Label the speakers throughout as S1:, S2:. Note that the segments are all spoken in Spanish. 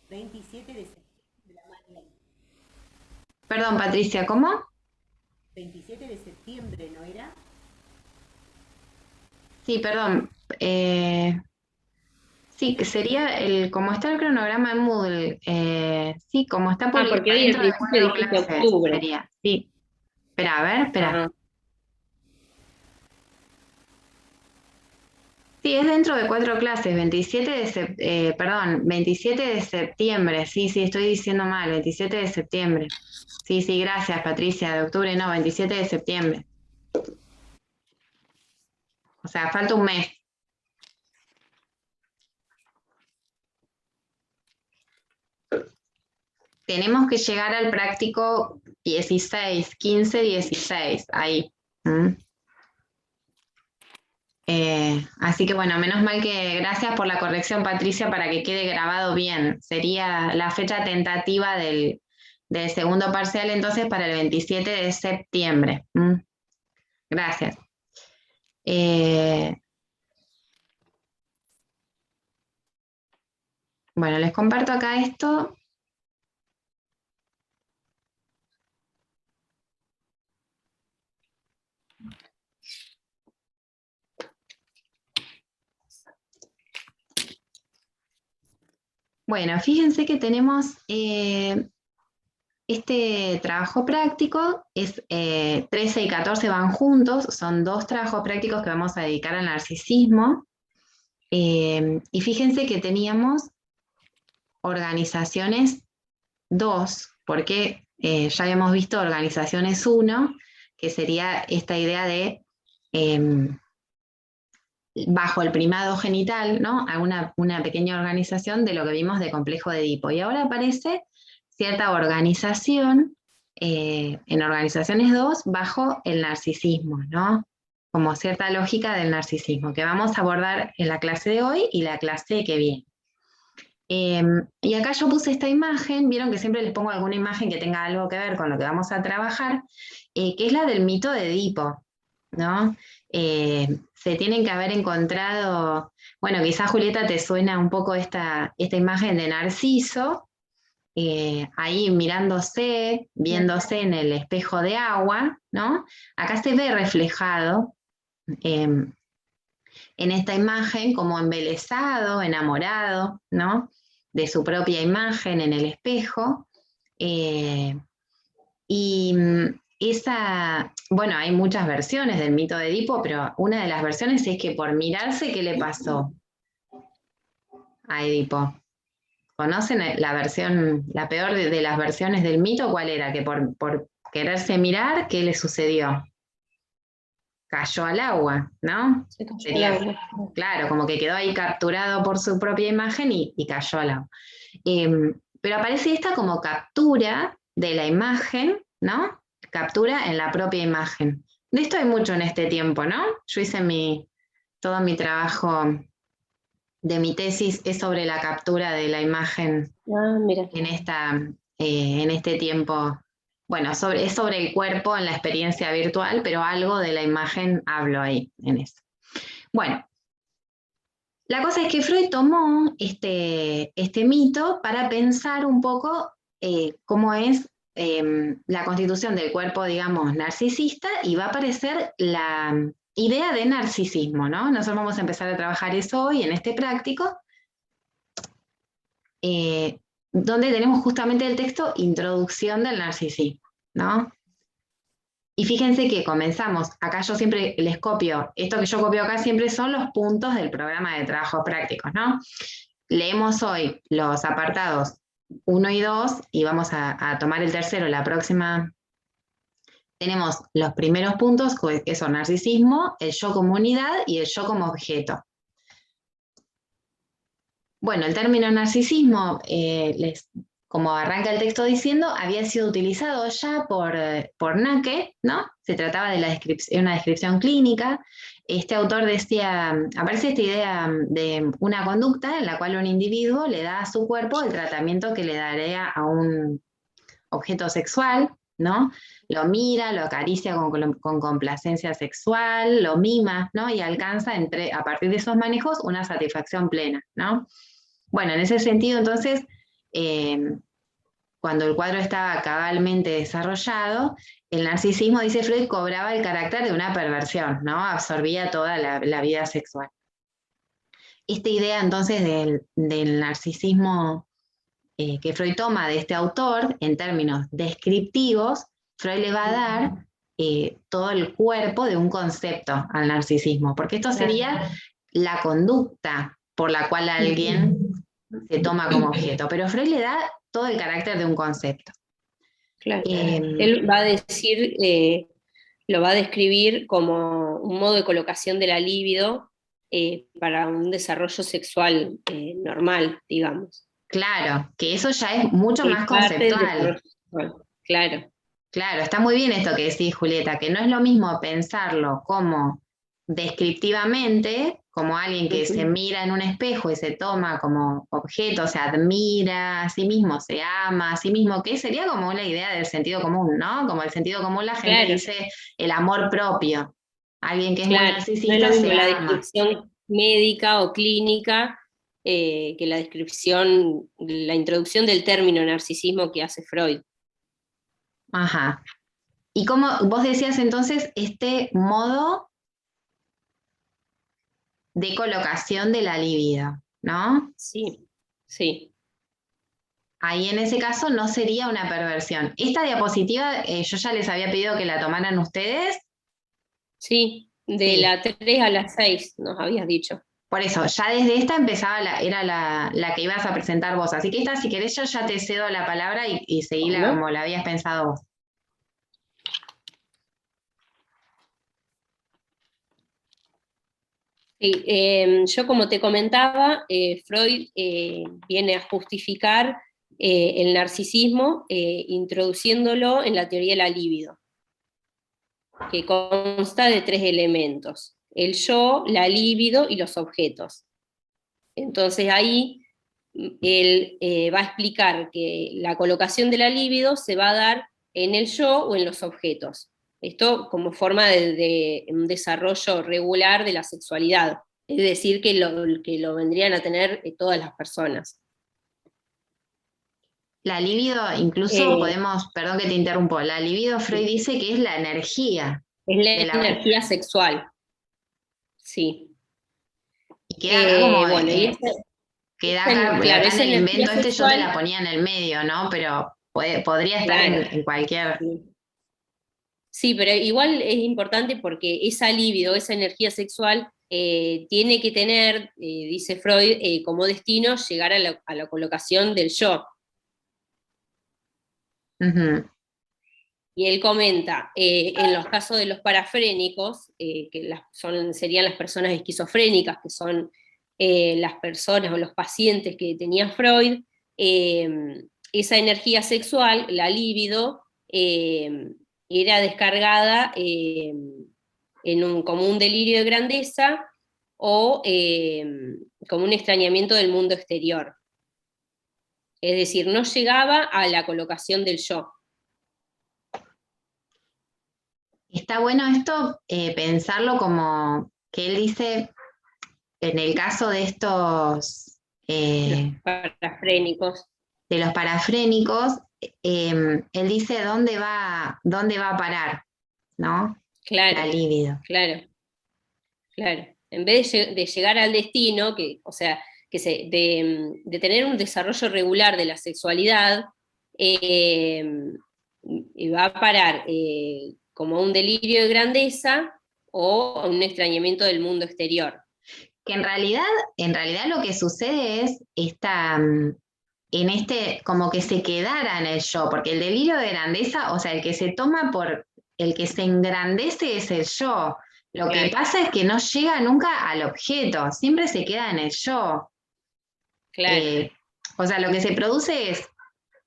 S1: 27 de septiembre, la más bien.
S2: Perdón, Patricia, ¿cómo?
S1: 27 de septiembre, ¿no era?
S2: Sí, perdón. Sí, que sería como está el cronograma en Moodle, sí, como está
S3: Ah, porque hoy al
S2: dentro de
S3: principio
S2: cuatro
S3: dijiste
S2: clases,
S3: octubre.
S2: sería, sí. Espera, a ver, espera.
S3: Ah,
S2: Sí, es dentro de cuatro clases, 27 de septiembre, sí, sí, estoy diciendo mal, 27 de septiembre. Sí, sí, gracias, Patricia, de octubre no, 27 de septiembre. O sea, falta un mes. Tenemos que llegar al práctico 16, 15, 16, ahí. ¿Mm? Así que bueno, menos mal que gracias por la corrección, Patricia, para que quede grabado bien. Sería la fecha tentativa del segundo parcial entonces para el 27 de septiembre. ¿Mm? Gracias. Eh, bueno, les comparto acá esto. Bueno, fíjense que tenemos este trabajo práctico, es 13 y 14 van juntos, son dos trabajos prácticos que vamos a dedicar al narcisismo. Y fíjense que teníamos organizaciones 2, porque ya habíamos visto organizaciones 1, que sería esta idea de bajo el primado genital, ¿no? A una pequeña organización de lo que vimos de complejo de Edipo. Y ahora aparece cierta organización en organizaciones 2 bajo el narcisismo, ¿no? Como cierta lógica del narcisismo, que vamos a abordar en la clase de hoy y la clase que viene. Y acá yo puse esta imagen, vieron que siempre les pongo alguna imagen que tenga algo que ver con lo que vamos a trabajar, que es la del mito de Edipo, ¿no? Se tienen que haber encontrado, bueno, quizás Julieta te suena un poco esta imagen de Narciso, ahí mirándose, viéndose en el espejo de agua, ¿no? Acá se ve reflejado en esta imagen como embelesado, enamorado, ¿no? De su propia imagen en el espejo. Eh, y bueno, hay muchas versiones del mito de Edipo, pero una de las versiones es que por mirarse, ¿qué le pasó a Edipo? ¿Conocen la versión, la peor de las versiones del mito? ¿Cuál era? Que por quererse mirar, ¿qué le sucedió? Cayó al agua, ¿no?
S3: se cayó el
S2: Sería,
S3: agua.
S2: claro, como que quedó ahí capturado por su propia imagen y cayó al agua. Pero aparece esta como captura de la imagen, ¿no? Captura en la propia imagen. De esto hay mucho en este tiempo, ¿no? Yo hice todo mi trabajo de mi tesis es sobre la captura de la imagen
S3: Ah, mira.
S2: en este tiempo. Bueno, es sobre el cuerpo en la experiencia virtual, pero algo de la imagen hablo ahí en eso. Bueno, la cosa es que Freud tomó este mito para pensar un poco cómo es la constitución del cuerpo, digamos, narcisista, y va a aparecer la idea de narcisismo, ¿no? Nosotros vamos a empezar a trabajar eso hoy en este práctico, eh, donde tenemos justamente el texto Introducción del narcisismo, ¿no? Y fíjense que comenzamos, acá yo siempre les copio, esto que yo copio acá siempre son los puntos del programa de trabajos prácticos, ¿no? Leemos hoy los apartados 1 y 2 y vamos a tomar el tercero la próxima. Tenemos los primeros puntos que son narcisismo, el yo como unidad y el yo como objeto. Bueno, el término narcisismo, como arranca el texto diciendo, había sido utilizado ya por Nake, ¿no? Se trataba de una descripción clínica. Este autor decía, aparece esta idea de una conducta en la cual un individuo le da a su cuerpo el tratamiento que le daría a un objeto sexual, ¿no? Lo mira, lo acaricia con complacencia sexual, lo mima, ¿no? Y alcanza a partir de esos manejos una satisfacción plena, ¿no? Bueno, en ese sentido, entonces, cuando el cuadro estaba cabalmente desarrollado, el narcisismo, dice Freud, cobraba el carácter de una perversión, ¿no? Absorbía toda la vida sexual. Esta idea entonces del narcisismo que Freud toma de este autor, en términos descriptivos, Freud le va a dar todo el cuerpo de un concepto al narcisismo, porque esto sería la conducta por la cual alguien se toma como objeto, pero Freud le da todo el carácter de un concepto.
S3: Claro. Él va a decir, lo va a describir como un modo de colocación de la libido para un desarrollo sexual normal, digamos.
S2: Claro, que eso ya es mucho más conceptual.
S3: Claro.
S2: Claro, está muy bien esto que decís, Julieta, que no es lo mismo pensarlo como descriptivamente, como alguien que se mira en un espejo y se toma como objeto, se admira a sí mismo, se ama a sí mismo, que sería como una idea del sentido común, ¿no? Como el sentido común la gente dice el amor propio. Alguien que es muy narcisista
S3: no es lo mismo
S2: se
S3: la
S2: ama.
S3: descripción médica o clínica que la descripción, la introducción del término narcisismo que hace Freud.
S2: Ajá. Y como vos decías entonces, este modo de colocación de la libido, ¿no?
S3: Sí, sí.
S2: Ahí en ese caso no sería una perversión. Esta diapositiva yo ya les había pedido que la tomaran ustedes.
S3: Sí, de la 3 a la 6 nos habías dicho.
S2: Por eso, ya desde esta empezaba, era la que ibas a presentar vos. Así que esta, si querés, yo ya te cedo la palabra y seguíla como la habías pensado vos.
S3: Sí, yo como te comentaba, Freud viene a justificar el narcisismo introduciéndolo en la teoría de la libido, que consta de 3 elementos: el yo, la libido y los objetos. Entonces ahí él va a explicar que la colocación de la libido se va a dar en el yo o en los objetos. Esto como forma de un desarrollo regular de la sexualidad, es decir, que lo vendrían a tener todas las personas.
S2: La libido, incluso podemos, perdón que te interrumpo, la libido Freud dice que es la energía.
S3: Es la energía sexual, sí.
S2: Y queda acá como,
S3: bueno, y
S2: queda acá,
S3: claro,
S2: acá en el invento
S3: sexual,
S2: yo te la ponía en el medio, ¿no? Pero podría estar en cualquier...
S3: Sí, pero igual es importante porque esa libido, esa energía sexual, tiene que tener, dice Freud, como destino llegar a la colocación del yo. Y él comenta, en los casos de los parafrénicos, que serían las personas esquizofrénicas, que son las personas o los pacientes que tenía Freud, esa energía sexual, la libido, era descargada como un delirio de grandeza o como un extrañamiento del mundo exterior. Es decir, no llegaba a la colocación del yo.
S2: Está bueno esto, pensarlo como que él dice, en el caso de estos...
S3: parafrénicos.
S2: De los parafrénicos, él dice dónde va a parar, ¿no?
S3: Claro,
S2: la libido.
S3: Claro. En vez de llegar al destino, o sea, de tener un desarrollo regular de la sexualidad, va a parar como un delirio de grandeza o un extrañamiento del mundo exterior.
S2: Que en realidad lo que sucede es como que se quedara en el yo, porque el delirio de grandeza, o sea, el que se toma por, el que se engrandece es el yo. Lo que pasa es que no llega nunca al objeto, siempre se queda en el yo.
S3: Claro.
S2: O sea, lo que se produce es,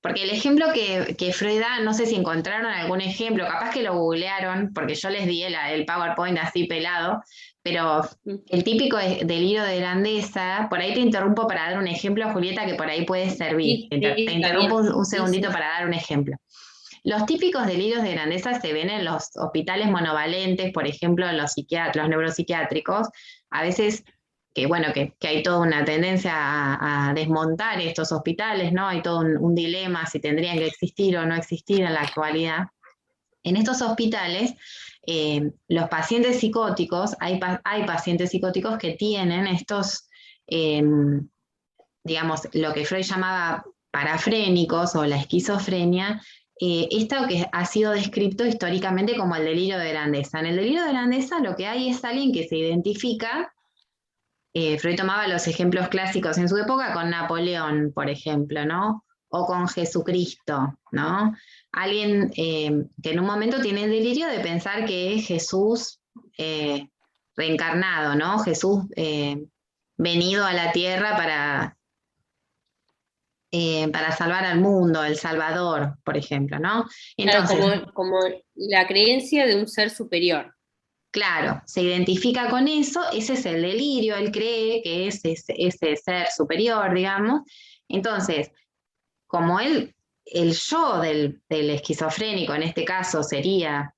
S2: porque el ejemplo que Freud da, no sé si encontraron algún ejemplo, capaz que lo googlearon, porque yo les di el PowerPoint así pelado, pero el típico delirio de grandeza, por ahí te interrumpo para dar un ejemplo, Julieta, que por ahí puede servir. Te interrumpo un segundito para dar un ejemplo. Los típicos delirios de grandeza se ven en los hospitales monovalentes, por ejemplo, los neuropsiquiátricos. A veces bueno, que hay toda una tendencia a desmontar estos hospitales, ¿no? Hay todo un dilema si tendrían que existir o no existir en la actualidad. En estos hospitales, los pacientes psicóticos, hay pacientes psicóticos que tienen estos, digamos, lo que Freud llamaba parafrénicos o la esquizofrenia, esto que ha sido descrito históricamente como el delirio de grandeza. En el delirio de grandeza lo que hay es alguien que se identifica. Freud tomaba los ejemplos clásicos en su época con Napoleón, por ejemplo, ¿no? O con Jesucristo, ¿no? Alguien que en un momento tiene el delirio de pensar que es Jesús reencarnado, ¿no? Jesús venido a la tierra para salvar al mundo, el Salvador, por ejemplo, ¿no? Entonces,
S3: claro, como la creencia de un ser superior.
S2: claro, se identifica con eso, ese es el delirio, él cree que es ese ser superior, digamos. Entonces, como el yo del esquizofrénico en este caso sería,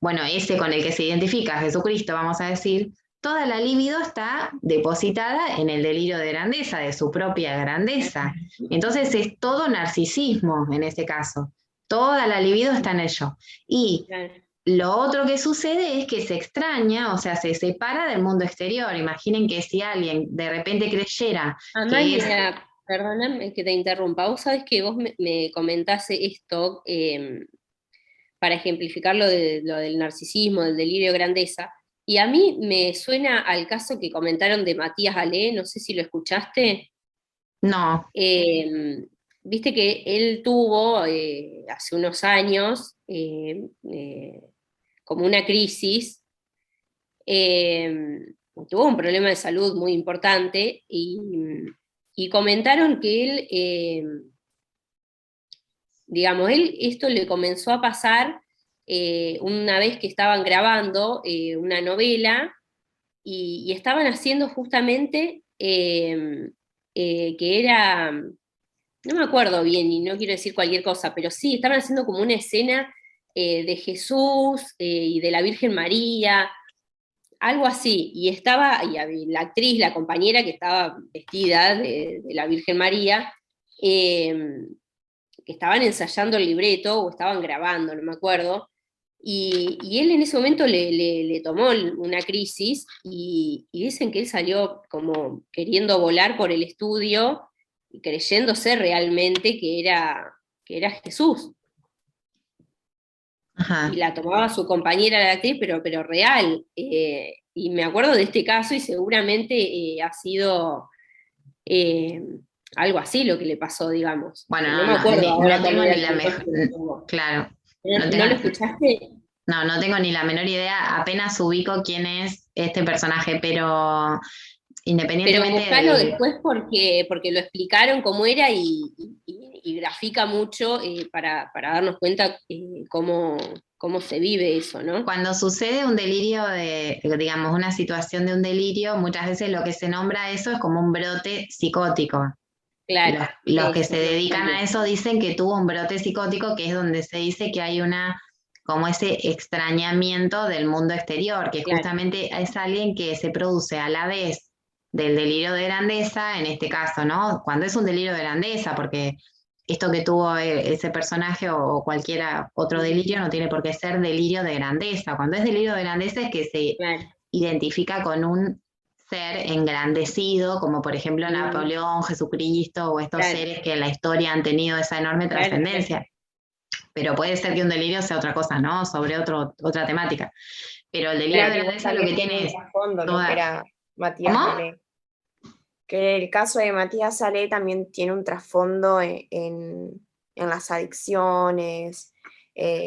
S2: bueno, ese con el que se identifica, Jesucristo, vamos a decir, toda la libido está depositada en el delirio de grandeza, de su propia grandeza. Entonces es todo narcisismo en este caso. Toda la libido está en el yo. Y
S3: Claro.
S2: lo otro que sucede es que se extraña, o sea, se separa del mundo exterior. Imaginen que si alguien de repente creyera que es...
S3: Amalia, perdóname que te interrumpa, vos sabés que vos me comentaste esto para ejemplificar lo del narcisismo, del delirio de grandeza, y a mí me suena al caso que comentaron de Matías Ale, no sé si lo escuchaste.
S2: No,
S3: Viste que él tuvo hace unos años como una crisis, tuvo un problema de salud muy importante y comentaron que él, digamos, él esto le comenzó a pasar una vez que estaban grabando una novela y estaban haciendo justamente que era, no me acuerdo bien y no quiero decir cualquier cosa, pero sí, estaban haciendo como una escena de Jesús y de la Virgen María, algo así, y estaba, y la actriz, la compañera que estaba vestida de la Virgen María, que estaban ensayando el libreto o estaban grabando, no me acuerdo, y él en ese momento le tomó una crisis y dicen que él salió como queriendo volar por el estudio y creyéndose realmente que era Jesús.
S2: ajá.
S3: Y la tomaba su compañera la actriz, pero real. Y me acuerdo de este caso y seguramente ha sido eh, algo así lo que le pasó, digamos.
S2: Bueno,
S3: No me acuerdo ahora
S2: no
S3: cuál
S2: tengo
S3: era
S2: ni
S3: el
S2: la
S3: contexto
S2: mejor,
S3: que tuvo.
S2: claro, no
S3: ¿No
S2: tengo,
S3: lo escuchaste?
S2: no tengo ni la menor idea, apenas ubico quién es este personaje, pero
S3: Pero
S2: independientemente
S3: buscalo
S2: de,
S3: después porque lo explicaron cómo era y grafica mucho para darnos cuenta cómo se vive eso, ¿no?
S2: cuando sucede un delirio digamos, una situación de un delirio, muchas veces lo que se nombra eso es como un brote psicótico.
S3: Claro,
S2: Los que
S3: eso,
S2: se dedican a
S3: también.
S2: eso dicen que tuvo un brote psicótico, que es donde se dice que hay como ese extrañamiento del mundo exterior, que
S3: Claro,
S2: justamente es alguien que se produce a la vez del delirio de grandeza, en este caso, ¿no? Cuando es un delirio de grandeza, porque esto que tuvo ese personaje o cualquier otro delirio no tiene por qué ser delirio de grandeza. Cuando es delirio de grandeza es que se
S3: claro.
S2: identifica con un ser engrandecido, como por ejemplo
S3: Mm,
S2: Napoleón, Jesucristo o estos
S3: claro,
S2: seres que en la historia han tenido esa enorme
S3: claro, claro.
S2: trascendencia. Pero puede ser que un delirio sea otra cosa, ¿no? Sobre otra temática. Pero el delirio
S4: Claro,
S2: de
S4: que
S2: grandeza lo que
S4: también tiene
S2: tiene
S4: un
S2: es
S4: trasfondo lo que
S2: toda...
S4: era Matías
S2: ¿Cómo?
S4: Ale. Que el caso de Matías Ale también tiene un trasfondo en las adicciones,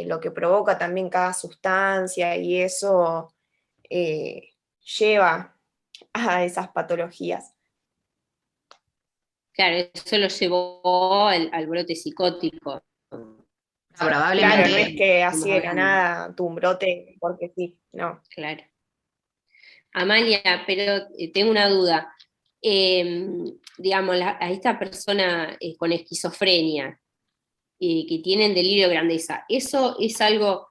S4: lo que provoca también cada sustancia y eso lleva a esas patologías.
S3: Claro, eso lo llevó al brote psicótico.
S4: Claro, no es
S2: Probablemente,
S4: que
S3: Estamos
S4: así de la
S3: hablando.
S4: nada tuvo un brote porque sí, no.
S3: Claro. Amalia, pero tengo una duda. Digamos, a esta persona con esquizofrenia, que tienen delirio de grandeza, ¿eso es algo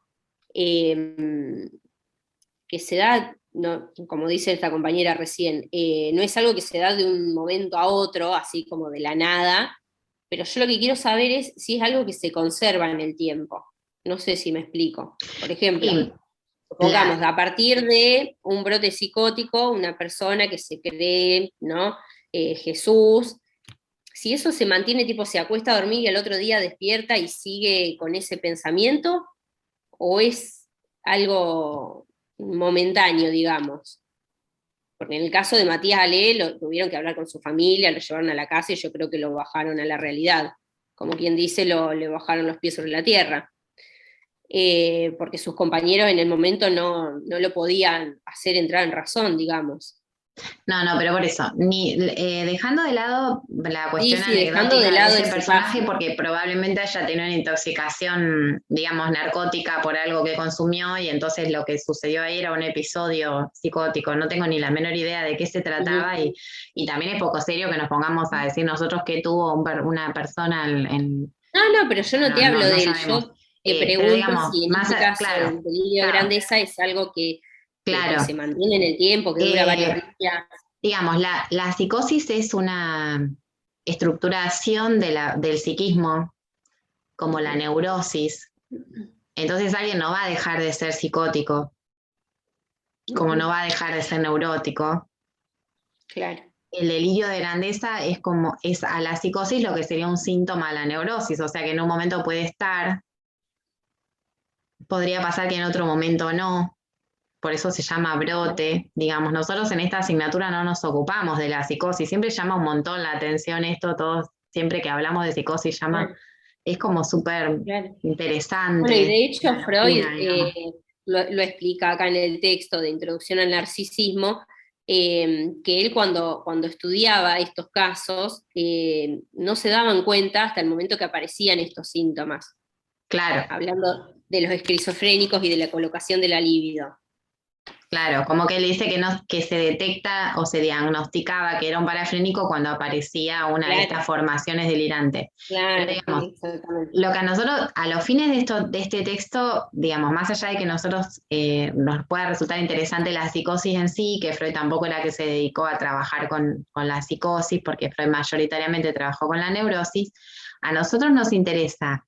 S3: que se da no, como dice esta compañera recién, no es algo que se da de un momento a otro, así como de la nada, pero yo lo que quiero saber es si es algo que se conserva en el tiempo. No sé si me explico. Por ejemplo,
S2: Sí,
S3: supongamos, a partir de un brote psicótico, una persona que se cree, ¿no? Jesús, si eso se mantiene, tipo se acuesta a dormir y al otro día despierta y sigue con ese pensamiento, o es algo momentáneo, digamos. Porque en el caso de Matías Ale, lo tuvieron que hablar con su familia, lo llevaron a la casa y yo creo que lo bajaron a la realidad. Como quien dice, le bajaron los pies sobre la tierra. Porque sus compañeros en el momento no lo podían hacer entrar en razón, digamos.
S2: no, pero por eso, dejando de lado la cuestión
S3: Sí, dejando de
S2: anecdótica de
S3: lado
S2: ese
S3: ese
S2: personaje,
S3: caso.
S2: porque probablemente haya tenido una intoxicación, digamos, narcótica por algo que consumió y entonces lo que sucedió ahí era un episodio psicótico. No tengo ni la menor idea de qué se trataba y también es poco serio que nos pongamos a decir nosotros que tuvo una persona en...
S3: No, pero yo no te hablo
S2: No
S3: de él,
S2: sabemos.
S3: yo te
S2: Pero
S3: pregunto
S2: digamos,
S3: si en este caso
S2: claro,
S3: el delirio de grandeza es algo que se
S2: claro.
S3: mantiene en el tiempo, que dura varios días.
S2: Digamos, la psicosis es una estructuración del psiquismo, como la neurosis. Entonces alguien no va a dejar de ser psicótico, como no va a dejar de ser neurótico.
S3: Claro.
S2: El delirio de grandeza es a la psicosis lo que sería un síntoma a la neurosis, o sea que en un momento puede estar, podría pasar que en otro momento no. Por eso se llama brote, digamos, nosotros en esta asignatura no nos ocupamos de la psicosis, siempre llama un montón la atención esto, todos, siempre que hablamos de psicosis es como súper interesante.
S3: Bueno, y de hecho Freud
S2: locura,
S3: lo explica acá en el texto de Introducción al Narcisismo, que él cuando estudiaba estos casos no se daban cuenta hasta el momento que aparecían estos síntomas.
S2: Claro.
S3: Hablando de los esquizofrénicos y de la colocación de la libido.
S2: Claro, como que él dice que se detecta o se diagnosticaba que era un parafrénico cuando aparecía una de estas formaciones delirantes.
S3: Claro,
S2: pero, digamos,
S3: exactamente.
S2: lo que a nosotros, a los fines de este texto, digamos, más allá de que nosotros nos pueda resultar interesante la psicosis en sí, que Freud tampoco era que se dedicó a trabajar con la psicosis, porque Freud mayoritariamente trabajó con la neurosis, a nosotros nos interesa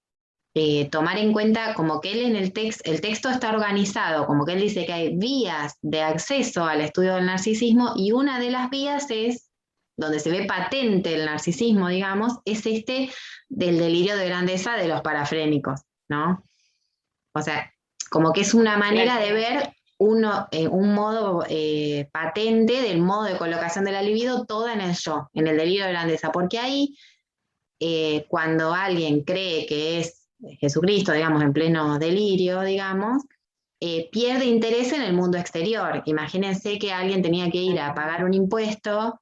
S2: tomar en cuenta como que él en el texto está organizado, como que él dice que hay vías de acceso al estudio del narcisismo y una de las vías es, donde se ve patente el narcisismo, digamos, es del delirio de grandeza de los parafrénicos, ¿no? O sea, como que es una manera de ver un modo patente del modo de colocación de la libido toda en el yo, en el delirio de grandeza, porque ahí cuando alguien cree que es Jesucristo, digamos, en pleno delirio, digamos, pierde interés en el mundo exterior. Imagínense que alguien tenía que ir a pagar un impuesto,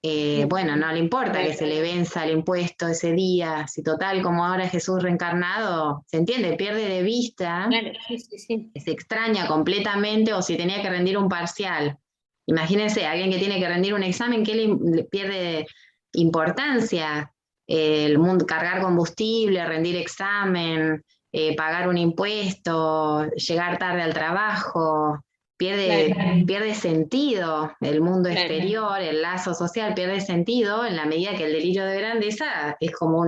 S2: bueno, no le importa que se le venza el impuesto ese día, si total, como ahora es Jesús reencarnado, ¿se entiende? Pierde de vista, se extraña completamente, o si tenía que rendir un parcial. Imagínense, alguien que tiene que rendir un examen, que le pierde importancia. El mundo, cargar combustible, rendir examen, pagar un impuesto, llegar tarde al trabajo, pierde sentido el mundo exterior, el lazo social pierde sentido en la medida que el delirio de grandeza es como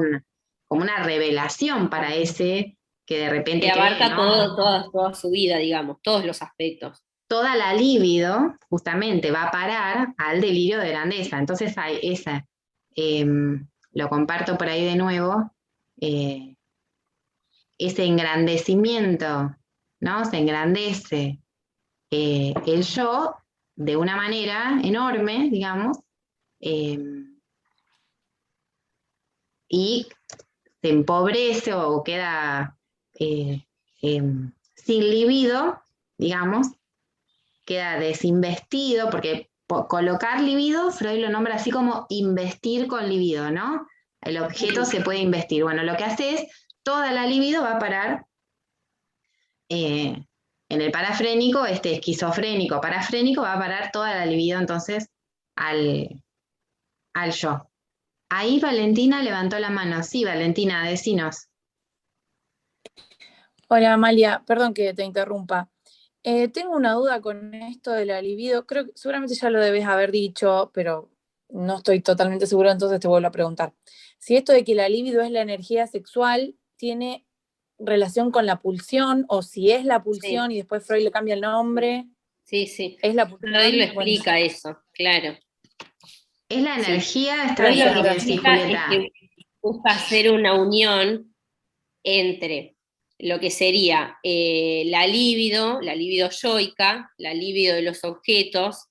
S2: una revelación para ese que de repente
S3: que abarca
S2: cree, ¿no?
S3: toda su vida, digamos, todos los aspectos.
S2: Toda la libido justamente va a parar al delirio de grandeza. Entonces hay esa... lo comparto por ahí de nuevo, ese engrandecimiento, ¿no? Se engrandece el yo de una manera enorme, digamos, y se empobrece o queda sin libido, digamos, queda desinvestido, porque colocar libido, Freud lo nombra así como investir con libido, ¿no? El objeto se puede investir. Bueno, lo que hace es, toda la libido va a parar en el parafrénico, este esquizofrénico parafrénico va a parar toda la libido entonces al yo. Ahí Valentina levantó la mano. Sí, Valentina, decinos.
S5: Hola Amalia, perdón que te interrumpa. Tengo una duda con esto de la libido. Creo que seguramente ya lo debes haber dicho, pero no estoy totalmente segura, entonces te vuelvo a preguntar. Si esto de que la libido es la energía sexual tiene relación con la pulsión, o si es la pulsión
S3: Sí,
S5: y después Freud le cambia el nombre.
S3: sí.
S5: ¿Es la
S3: Freud lo
S5: pulsión? Bueno,
S3: explica eso, claro.
S2: Es la
S3: Sí.
S2: energía, está
S3: Freud
S2: bien
S3: lo
S2: lo
S3: que
S2: que decís,
S3: explica es
S2: Julieta.
S3: que busca hacer una unión entre lo que sería la libido yoica, la libido de los objetos,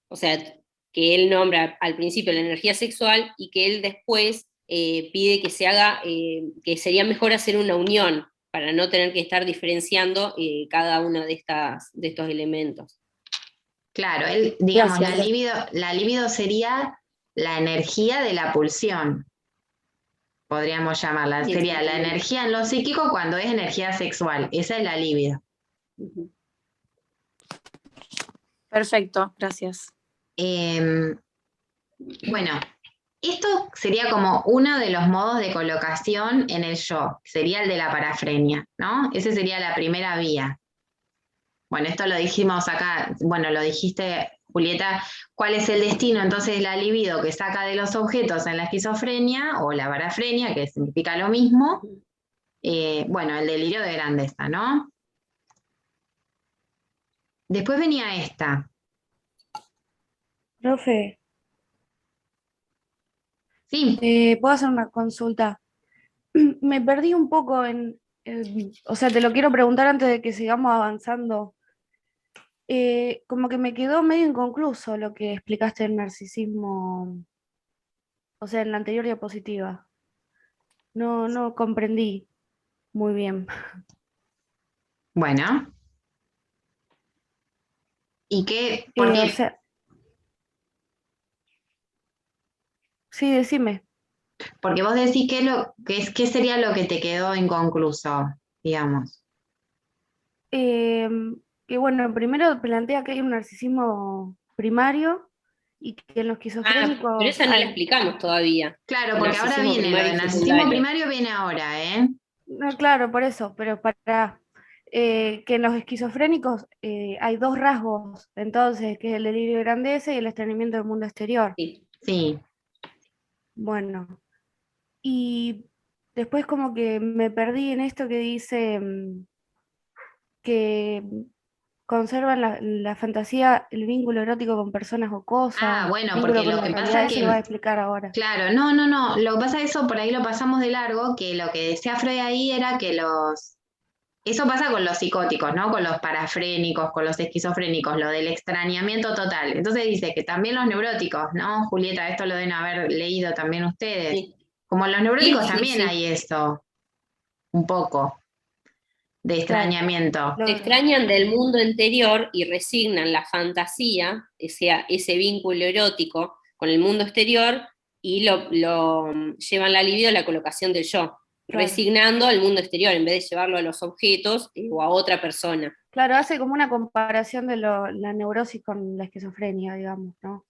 S3: o sea, que él nombra al principio la energía sexual y que él después pide que se haga, que sería mejor hacer una unión para no tener que estar diferenciando cada uno de estos elementos.
S2: Claro, digamos,
S5: gracias.
S2: la libido sería la energía de la pulsión, podríamos llamarla. Sería la
S3: Exactamente.
S2: energía en lo psíquico cuando es energía sexual. Esa es la libido.
S3: Ujú.
S5: Perfecto, gracias.
S2: Bueno, esto sería como uno de los modos de colocación en el yo, sería el de la parafrenia, ¿no? Esa sería la primera vía. Bueno, esto lo dijimos acá, bueno, lo dijiste, Julieta, ¿cuál es el destino entonces de la libido que saca de los objetos en la esquizofrenia o la parafrenia, que significa lo mismo? Bueno, el delirio de grandeza, ¿no? Después venía esta.
S6: Profe,
S2: Sí,
S6: ¿puedo hacer una consulta? Me perdí un poco o sea, te lo quiero preguntar antes de que sigamos avanzando. Como que me quedó medio inconcluso lo que explicaste del narcisismo, o sea, en la anterior diapositiva. No comprendí muy bien.
S2: bueno. ¿Y qué? ¿Por
S6: O
S2: qué?
S6: sea, sí, decime.
S2: Porque vos decís qué sería lo que te quedó inconcluso, digamos.
S6: Que bueno, primero plantea que hay un narcisismo primario y que en los
S3: Pero
S6: esquizofrénicos
S3: esa no la
S6: hay.
S3: explicamos todavía.
S2: Claro,
S3: El
S2: porque ahora
S3: narcisismo
S2: viene lo
S3: primario
S2: del
S3: y
S2: narcisismo
S3: secundario.
S2: primario, viene ahora, ¿eh?
S6: No, claro, por eso, pero para que en los esquizofrénicos hay dos rasgos, entonces, que es el delirio de grandeza y el estreñimiento del mundo exterior.
S3: Sí.
S2: Sí.
S6: Bueno, y después como que me perdí en esto que dice que conservan la fantasía, el vínculo erótico con personas o
S2: Ah,
S6: cosas,
S2: bueno,
S6: vínculo
S2: porque
S6: con
S2: lo
S6: la
S2: que
S6: realidad,
S2: pasa
S6: eso lo vas a
S2: que,
S6: explicar ahora.
S2: claro, no, lo que pasa eso por ahí lo pasamos de largo, que lo que decía Freud ahí era que eso pasa con los psicóticos, ¿no? Con los parafrénicos, con los esquizofrénicos, lo del extrañamiento total. Entonces dice que también los neuróticos, ¿no? Julieta, esto lo deben haber leído también ustedes.
S3: Sí.
S2: Como los neuróticos también
S3: Sí.
S2: hay eso, un poco, de
S6: Claro,
S2: extrañamiento.
S3: Se extrañan del mundo interior y resignan la fantasía, ese vínculo erótico con el mundo exterior, y lo llevan la libido a la colocación del yo,
S6: claro.
S3: resignando al mundo exterior en vez de llevarlo a los objetos o a otra persona.
S6: Claro, hace como una comparación de la neurosis con la esquizofrenia, digamos, ¿no?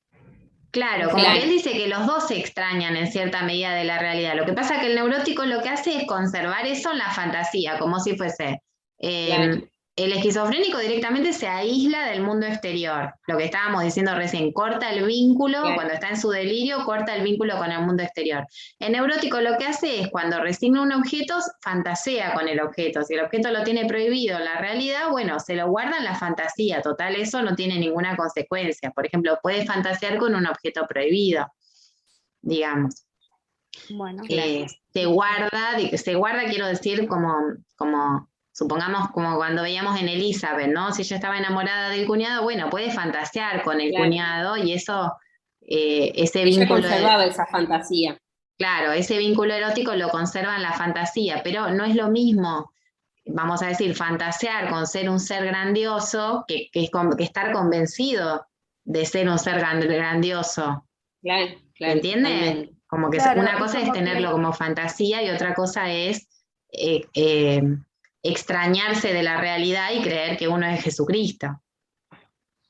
S2: Claro,
S6: O
S2: como que él
S3: Claro,
S2: dice que los dos se extrañan en cierta medida de la realidad. Lo que pasa es que el neurótico lo que hace es conservar eso en la fantasía, como si fuese.
S3: claro.
S2: El esquizofrénico directamente se aísla del mundo exterior. Lo que estábamos diciendo recién, corta el vínculo,
S3: Claro.
S2: cuando está en su delirio, corta el vínculo con el mundo exterior. El neurótico lo que hace es, cuando resigna un objeto, fantasea con el objeto. Si el objeto lo tiene prohibido en la realidad, bueno, se lo guarda en la fantasía. Total, eso no tiene ninguna consecuencia. Por ejemplo, puede fantasear con un objeto prohibido, digamos.
S6: Bueno,
S2: Se guarda, quiero decir, como supongamos como cuando veíamos en Elizabeth, ¿no? Si ella estaba enamorada del cuñado, bueno, puede fantasear con el
S3: Claro.
S2: cuñado y eso, ese
S3: Ella
S2: vínculo,
S3: conservaba esa fantasía.
S2: claro, ese vínculo erótico lo conserva en la fantasía, pero no es lo mismo, vamos a decir, fantasear con ser un ser grandioso que estar convencido de ser un ser grandioso.
S3: Claro,
S2: ¿Se
S3: claro,
S2: entiende?
S3: totalmente.
S2: Como que
S6: claro,
S2: una
S6: es
S2: cosa es
S6: como
S2: tenerlo
S6: que,
S2: como fantasía y otra cosa es eh, eh, extrañarse de la realidad y creer que uno es Jesucristo.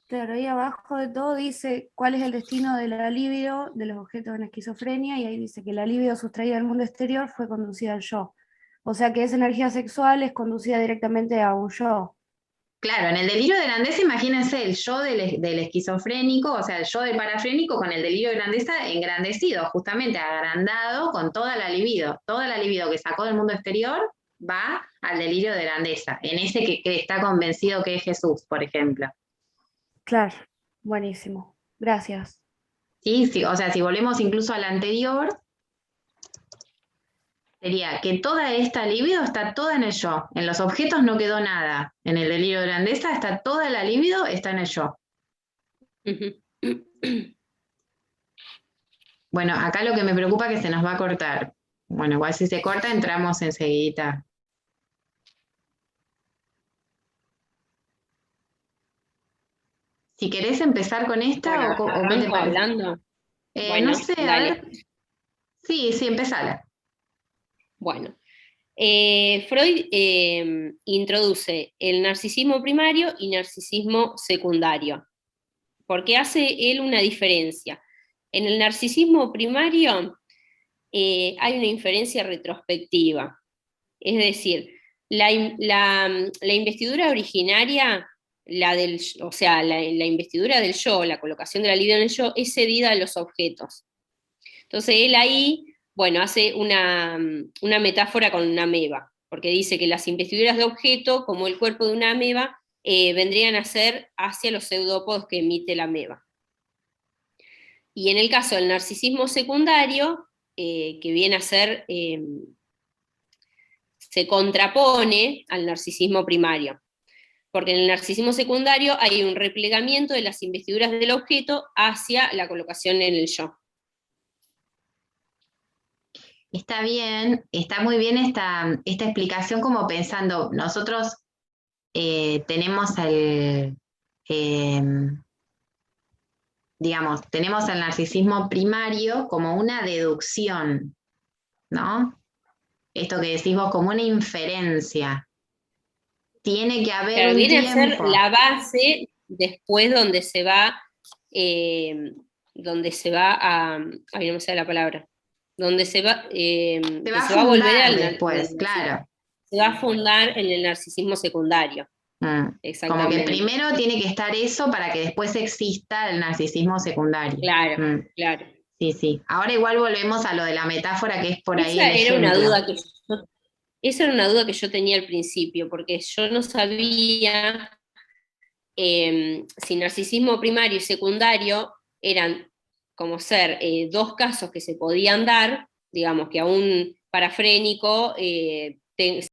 S6: claro, ahí abajo de todo dice cuál es el destino de la libido de los objetos en esquizofrenia, y ahí dice que la libido sustraída del mundo exterior fue conducida al yo. O sea que esa energía sexual es conducida directamente a un yo.
S2: Claro, en el delirio de grandeza, imagínense el yo del esquizofrénico, o sea, el yo del parafrénico con el delirio de grandeza engrandecido, justamente agrandado con toda la libido. Toda la libido que sacó del mundo exterior va al delirio de grandeza, en ese que está convencido que es Jesús, por ejemplo.
S6: Claro, buenísimo. Gracias.
S2: Sí, sí, o sea, si volvemos incluso al anterior, sería que toda esta libido está toda en el yo. En los objetos no quedó nada. En el delirio de grandeza está toda la libido, está en el yo. Bueno, acá lo que me preocupa es que se nos va a cortar. Bueno, igual si se corta entramos enseguida. Si querés empezar con esta
S3: Bueno,
S2: o qué te
S3: arranco
S2: parece.
S3: hablando.
S2: No
S3: Bueno,
S2: sé, a
S3: dale.
S2: ver. Sí, empezala.
S3: Bueno, Freud introduce el narcisismo primario y narcisismo secundario, porque hace él una diferencia. En el narcisismo primario hay una inferencia retrospectiva, es decir, la investidura originaria, o sea, la investidura del yo, la colocación de la libido en el yo, es cedida a los objetos. Entonces él ahí, bueno, hace una metáfora con una ameba, porque dice que las investiduras de objeto, como el cuerpo de una ameba, vendrían a ser hacia los pseudópodos que emite la ameba. Y en el caso del narcisismo secundario, que viene a ser, se contrapone al narcisismo primario, porque en el narcisismo secundario hay un replegamiento de las investiduras del objeto hacia la colocación en el yo.
S2: Está bien, está muy bien esta explicación como pensando, nosotros tenemos digamos, tenemos el narcisismo primario como una deducción, ¿no? Esto que decís vos como una inferencia. Tiene que haber
S3: Claro,
S2: un
S3: viene a ser
S2: tiempo.
S3: la base después donde se va a, ay, no me sale la palabra, donde se va,
S2: Se
S3: que
S2: va a
S3: se va a volver
S2: fundar después,
S3: al
S2: claro.
S3: se va a fundar en el narcisismo secundario.
S2: Como que
S3: Exactamente.
S2: primero tiene que estar eso para que después exista el narcisismo secundario.
S3: Claro, claro.
S2: Sí, sí. Ahora igual volvemos a lo de la metáfora que es por ahí el
S3: Esa era una
S2: ejemplo.
S3: duda esa era una duda que yo tenía al principio, porque yo no sabía si narcisismo primario y secundario eran como ser dos casos que se podían dar, digamos que a un parafrénico